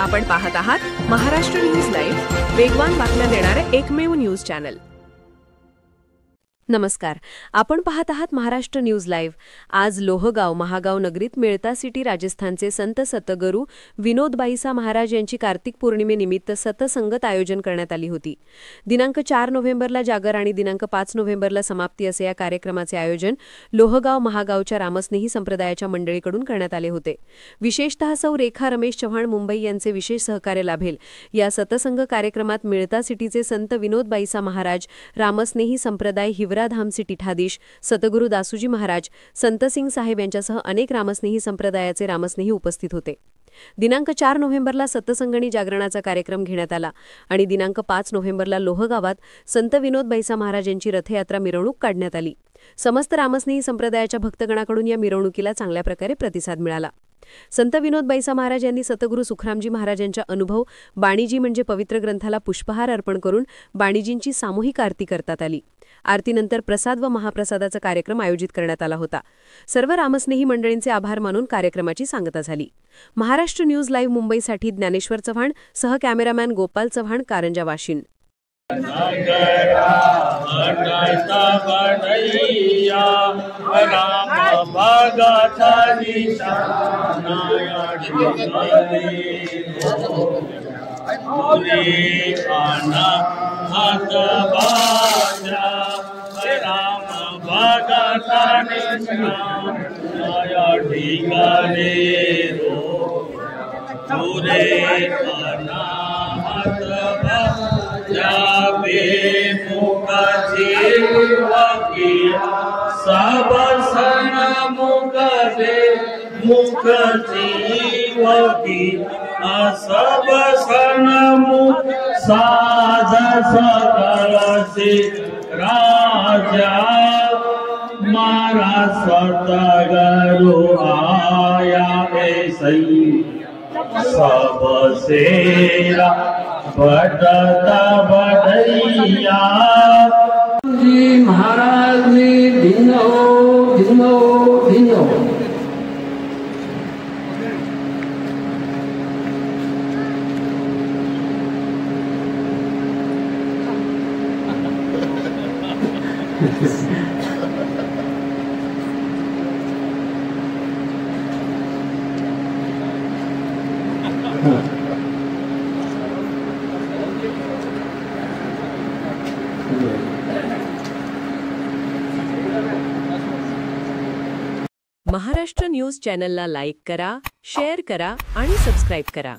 आपण पाहत आहात महाराष्ट्र न्यूज लाईव्ह, वेगवान बातम्या देणारे एकमेव न्यूज चॅनल। नमस्कार, आपण पाहत आहात महाराष्ट्र न्यूज लाईव्ह। आज लोहगाव महागाव नगरीत मेळता सिटी राजस्थानचे संत सतगुरू विनोद बाईसा महाराज यांची कार्तिक पौर्णिमेनिमित्त सतसंगत आयोजन करण्यात आली होती। दिनांक 4 नोव्हेंबरला जागर आणि दिनांक 5 नोव्हेंबरला समाप्ती असे या कार्यक्रमाचे आयोजन लोहगाव महागावच्या रामस्नेही संप्रदायाच्या मंडळीकडून करण्यात आले होते। विशेषतः सौ रेखा रमेश चव्हाण मुंबई यांचे विशेष सहकार्य लाभेल या सतसंग कार्यक्रमात मेळता सिटीचे संत विनोद बाईसा महाराज, रामस्नेही संप्रदाय धाम सिटी ठादीश, सतगुरू दासूजी महाराज, संत सिंग साहेब यांच्यासह अनेक रामस्नेही संप्रदायाचे रामस्नेही उपस्थित होते। दिनांक 4 नोव्हेंबरला सतसंगणी जागरणाचा कार्यक्रम घेण्यात आला आणि दिनांक 5 नोव्हेंबरला लोहगावात संत विनोद बाईसा महाराज यांची रथयात्रा मिरवणूक काढण्यात आली। समस्त रामस्नेही संप्रदायाच्या भक्तगणाकडून या मिरवणुकीला चांगल्या प्रकारे प्रतिसाद मिळाला। संत विनोद बाईसा महाराज यांनी सतगुरू सुखरामजी महाराज यांच्या अनुभव बाणीजी म्हणजे पवित्र ग्रंथाला पुष्पहार अर्पण करून बाणीजींची सामूहिक आरती करण्यात आली। आरतीनंतर प्रसाद व महाप्रसादाचा कार्यक्रम आयोजित करण्यात आला होता। सर्व रामस्नेही मंडळींचे आभार मानून कार्यक्रमाची सांगता झाली। महाराष्ट्र न्यूज लाईव्ह मुंबईसाठी ज्ञानेश्वर चव्हाण, सह कॅमेरामॅन गोपाल चव्हाण, कारंजा वाशिन। राजा मारा सतगुरु आया ऐसई सब सेरा बटता बधैया जी महाराज ने धिनो धिनो धिनो। महाराष्ट्र न्यूज चॅनलला लाईक करा, शेअर करा आणि सबस्क्राईब करा।